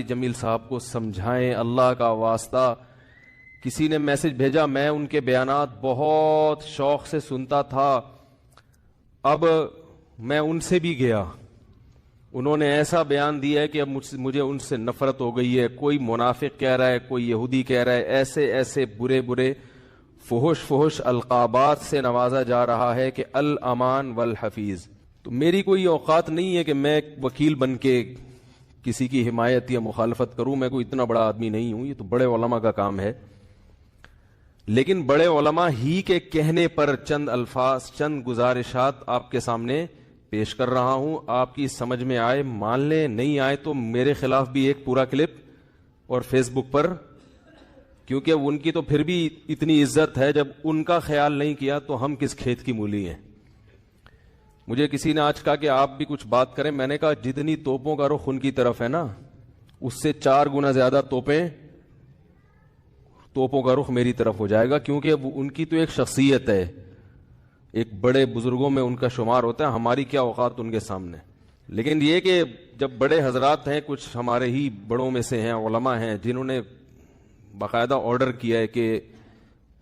جمیل صاحب کو سمجھائیں اللہ کا واسطہ. کسی نے میسج بھیجا, میں ان کے بیانات بہت شوق سے سنتا تھا, اب میں ان سے بھی گیا, انہوں نے ایسا بیان دیا ہے کہ اب مجھے ان سے نفرت ہو گئی ہے. کوئی منافق کہہ رہا ہے, کوئی یہودی کہہ رہا ہے, ایسے ایسے برے برے فحش القابات سے نوازا جا رہا ہے کہ الامان والحفیظ. تو میری کوئی اوقات نہیں ہے کہ میں وکیل بن کے کسی کی حمایت یا مخالفت کروں. میں کوئی اتنا بڑا آدمی نہیں ہوں, یہ تو بڑے علماء کا کام ہے. لیکن بڑے علماء ہی کے کہنے پر چند الفاظ, چند گزارشات آپ کے سامنے پیش کر رہا ہوں. آپ کی سمجھ میں آئے مان لیں, نہیں آئے تو میرے خلاف بھی ایک پورا کلپ اور فیس بک پر, کیونکہ ان کی تو پھر بھی اتنی عزت ہے, جب ان کا خیال نہیں کیا تو ہم کس کھیت کی مولی ہیں. مجھے کسی نے آج کہا کہ آپ بھی کچھ بات کریں. میں نے کہا جتنی توپوں کا رخ ان کی طرف ہے نا, اس سے 4 گنا زیادہ توپوں کا رخ میری طرف ہو جائے گا, کیونکہ ان کی تو ایک شخصیت ہے, ایک بڑے بزرگوں میں ان کا شمار ہوتا ہے. ہماری کیا اوقات ان کے سامنے. لیکن یہ کہ جب بڑے حضرات ہیں, کچھ ہمارے ہی بڑوں میں سے ہیں, علماء ہیں, جنہوں نے باقاعدہ آرڈر کیا ہے کہ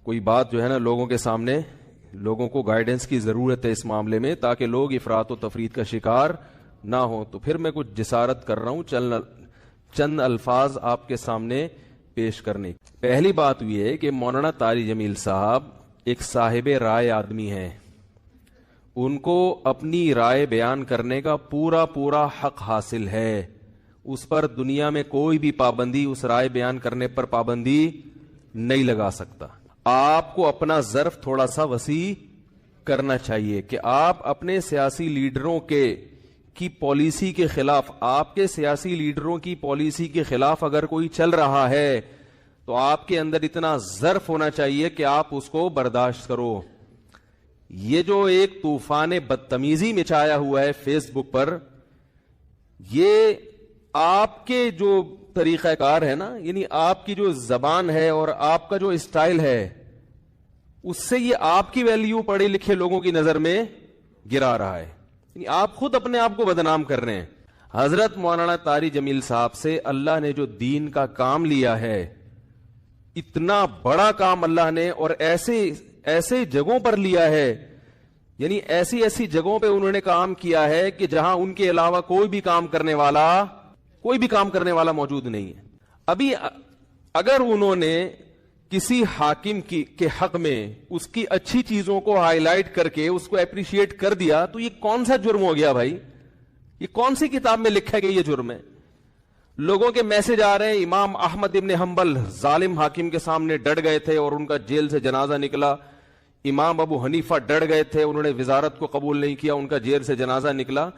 کوئی بات جو ہے نا لوگوں کے سامنے, لوگوں کو گائیڈنس کی ضرورت ہے اس معاملے میں, تاکہ لوگ افراط و تفریط کا شکار نہ ہوں, تو پھر میں کچھ جسارت کر رہا ہوں چند الفاظ آپ کے سامنے پیش کرنے. پہلی بات یہ ہے کہ مولانا طاری جمیل صاحب ایک صاحب رائے آدمی ہیں, ان کو اپنی رائے بیان کرنے کا پورا حق حاصل ہے. اس پر دنیا میں کوئی بھی پابندی, اس رائے بیان کرنے پر پابندی نہیں لگا سکتا. آپ کو اپنا ظرف تھوڑا سا وسیع کرنا چاہیے کہ آپ اپنے سیاسی لیڈروں کی پالیسی کے خلاف, آپ کے سیاسی لیڈروں کی پالیسی کے خلاف اگر کوئی چل رہا ہے تو آپ کے اندر اتنا ظرف ہونا چاہیے کہ آپ اس کو برداشت کرو. یہ جو ایک طوفان بدتمیزی مچایا ہوا ہے فیس بک پر, یہ آپ کے جو طریقہ کار ہے نا, یعنی آپ کی جو زبان ہے اور آپ کا جو اسٹائل ہے, اس سے یہ آپ کی ویلیو پڑھے لکھے لوگوں کی نظر میں گرا رہا ہے. یعنی آپ خود اپنے آپ کو بدنام کر رہے ہیں. حضرت مولانا طاری جمیل صاحب سے اللہ نے جو دین کا کام لیا ہے, اتنا بڑا کام اللہ نے, اور ایسے جگہوں پر لیا ہے, یعنی ایسی جگہوں پہ انہوں نے کام کیا ہے کہ جہاں ان کے علاوہ کوئی بھی کام کرنے والا موجود نہیں ہے. ابھی اگر انہوں نے کسی حاکم کے حق میں اس کی اچھی چیزوں کو ہائی لائٹ کر کے اس کو اپریشیٹ کر دیا, تو یہ کون سا جرم ہو گیا بھائی؟ یہ کون سی کتاب میں لکھا گیا یہ جرم ہے؟ لوگوں کے میسج آ رہے ہیں, امام احمد ابن حنبل ظالم حاکم کے سامنے ڈٹ گئے تھے اور ان کا جیل سے جنازہ نکلا. امام ابو حنیفہ ڈٹ گئے تھے, انہوں نے وزارت کو قبول نہیں کیا, ان کا جیل سے جنازہ نکلا.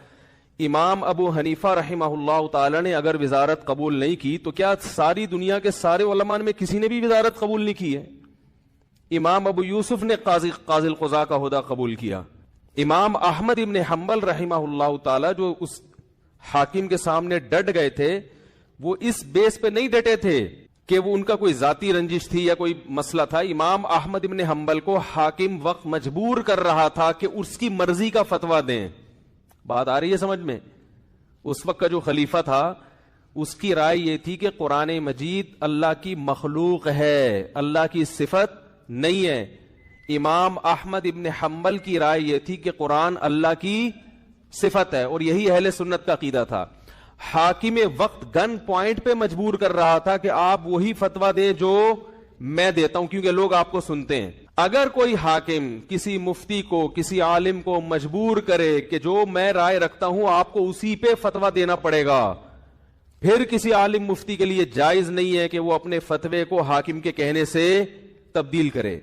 امام ابو حنیفہ رحمہ اللہ تعالی نے اگر وزارت قبول نہیں کی تو کیا ساری دنیا کے سارے علماء میں کسی نے بھی وزارت قبول نہیں کی ہے؟ امام ابو یوسف نے قاضی القضاء کا عہدہ قبول کیا. امام احمد ابن حنبل رحمہ اللہ تعالی جو اس حاکم کے سامنے ڈٹ گئے تھے, وہ اس بیس پہ نہیں ڈٹے تھے کہ وہ ان کا کوئی ذاتی رنجش تھی یا کوئی مسئلہ تھا. امام احمد ابن حنبل کو حاکم وقت مجبور کر رہا تھا کہ اس کی مرضی کا فتویٰ دیں. بات آ رہی ہے سمجھ میں؟ اس وقت کا جو خلیفہ تھا اس کی رائے یہ تھی کہ قرآن مجید اللہ کی مخلوق ہے, اللہ کی صفت نہیں ہے. امام احمد ابن حنبل کی رائے یہ تھی کہ قرآن اللہ کی صفت ہے, اور یہی اہل سنت کا عقیدہ تھا. حاکم وقت گن پوائنٹ پہ مجبور کر رہا تھا کہ آپ وہی فتویٰ دیں جو میں دیتا ہوں, کیونکہ لوگ آپ کو سنتے ہیں. اگر کوئی حاکم کسی مفتی کو, کسی عالم کو مجبور کرے کہ جو میں رائے رکھتا ہوں آپ کو اسی پہ فتویٰ دینا پڑے گا, پھر کسی عالم مفتی کے لیے جائز نہیں ہے کہ وہ اپنے فتوے کو حاکم کے کہنے سے تبدیل کرے.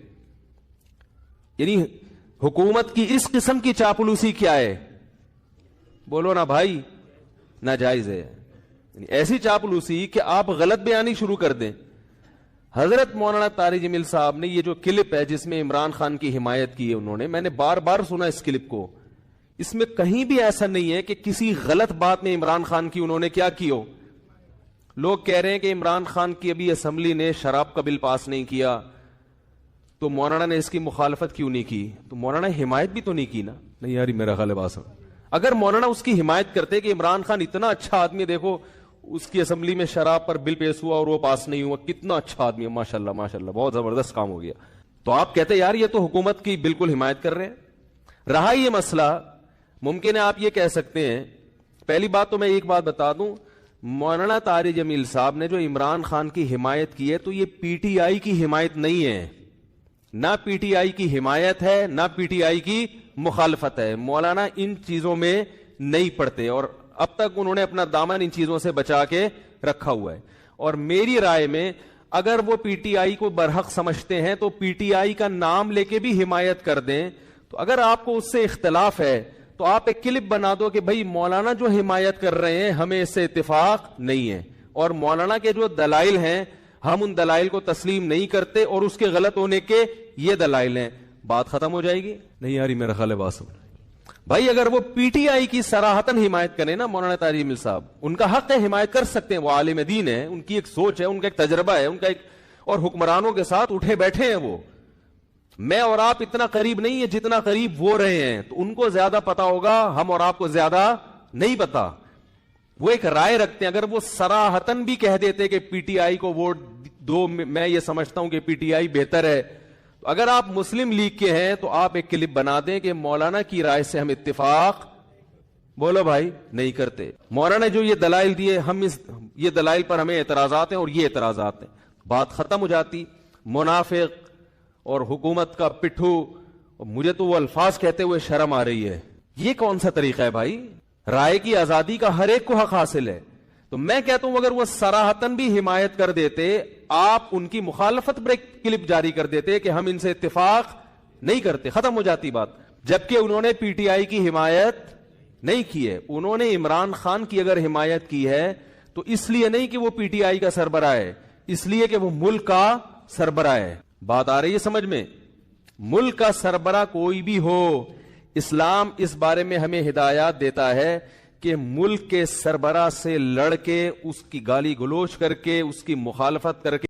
یعنی حکومت کی اس قسم کی چاپلوسی کیا ہے؟ بولو نا بھائی, ناجائز ہے. یعنی ایسی چاپلوسی کہ آپ غلط بیانی شروع کر دیں. حضرت مولانا طاری جمیل صاحب نے یہ جو کلپ ہے جس میں عمران خان کی حمایت کی ہے انہوں نے, میں نے بار بار سنا اس کلپ کو, اس میں کہیں بھی ایسا نہیں ہے کہ کسی غلط بات میں عمران خان کی انہوں نے کیا کی ہو. لوگ کہہ رہے ہیں کہ عمران خان کی ابھی اسمبلی نے شراب کا بل پاس نہیں کیا تو مولانا نے اس کی مخالفت کیوں نہیں کی؟ تو مولانا حمایت بھی تو نہیں کی نا. نہیں یار میرا خیال ہے بات, اگر مولانا اس کی حمایت کرتے کہ عمران خان اتنا اچھا آدمی, دیکھو اس کی اسمبلی میں شراب پر بل پیش ہوا اور وہ پاس نہیں ہوا. کتنا اچھا آدمی ہے, ماشاءاللہ ماشاءاللہ, بہت زبردست کام ہو گیا. تو آپ کہتے یار یہ تو حکومت کی بالکل حمایت کر رہے ہیں. رہا یہ مسئلہ, ممکن ہے آپ یہ کہہ سکتے ہیں, پہلی بات تو میں ایک بات بتا دوں, مولانا طارق جمیل صاحب نے جو عمران خان کی حمایت کی ہے تو یہ پی ٹی آئی کی حمایت نہیں ہے, نہ پی ٹی آئی کی حمایت ہے نہ پی ٹی آئی کی مخالفت ہے. مولانا ان چیزوں میں نہیں پڑتے اور اب تک انہوں نے اپنا دامن ان چیزوں سے بچا کے رکھا ہوا ہے. اور میری رائے میں اگر وہ پی ٹی آئی کو برحق سمجھتے ہیں تو پی ٹی آئی کا نام لے کے بھی حمایت کر دیں. تو اگر آپ کو اس سے اختلاف ہے تو آپ ایک کلپ بنا دو کہ بھائی مولانا جو حمایت کر رہے ہیں ہمیں اس سے اتفاق نہیں ہے, اور مولانا کے جو دلائل ہیں ہم ان دلائل کو تسلیم نہیں کرتے اور اس کے غلط ہونے کے یہ دلائل ہیں. بات ختم ہو جائے گی. نہیں یاری میرا خیال ہے بات سن بھائی, اگر وہ پی ٹی آئی کی صراحتاً حمایت کریں نا مولانا طارق جمیل صاحب, ان کا حق ہے حمایت کر سکتے ہیں, وہ عالم دین ہے, ان کی ایک سوچ ہے, ان کا ایک تجربہ ہے, ان کا ایک, اور حکمرانوں کے ساتھ اٹھے بیٹھے ہیں وہ. میں اور آپ اتنا قریب نہیں ہے جتنا قریب وہ رہے ہیں, تو ان کو زیادہ پتا ہوگا, ہم اور آپ کو زیادہ نہیں پتا. وہ ایک رائے رکھتے ہیں. اگر وہ صراحتاً بھی کہہ دیتے کہ پی ٹی آئی کو ووٹ دو, میں یہ سمجھتا ہوں کہ پی ٹی آئی بہتر ہے, تو اگر آپ مسلم لیگ کے ہیں تو آپ ایک کلپ بنا دیں کہ مولانا کی رائے سے ہم اتفاق, بولو بھائی, نہیں کرتے. مولانا جو یہ دلائل دیے, ہم یہ دلائل پر ہمیں اعتراضات ہیں اور یہ اعتراضات ہیں, بات ختم ہو جاتی. منافق اور حکومت کا پٹھو, مجھے تو وہ الفاظ کہتے ہوئے شرم آ رہی ہے. یہ کون سا طریقہ ہے بھائی؟ رائے کی آزادی کا ہر ایک کو حق حاصل ہے. تو میں کہتا ہوں اگر وہ صراحتاً بھی حمایت کر دیتے, آپ ان کی مخالفت پر ایک کلپ جاری کر دیتے کہ ہم ان سے اتفاق نہیں کرتے, ختم ہو جاتی بات. جبکہ انہوں نے پی ٹی آئی کی حمایت نہیں کی ہے, انہوں نے عمران خان کی اگر حمایت کی ہے تو اس لیے نہیں کہ وہ پی ٹی آئی کا سربراہ ہے, اس لیے کہ وہ ملک کا سربراہ ہے. بات آ رہی ہے سمجھ میں؟ ملک کا سربراہ کوئی بھی ہو, اسلام اس بارے میں ہمیں ہدایات دیتا ہے کہ ملک کے سربراہ سے لڑ کے, اس کی گالی گلوچ کر کے, اس کی مخالفت کر کے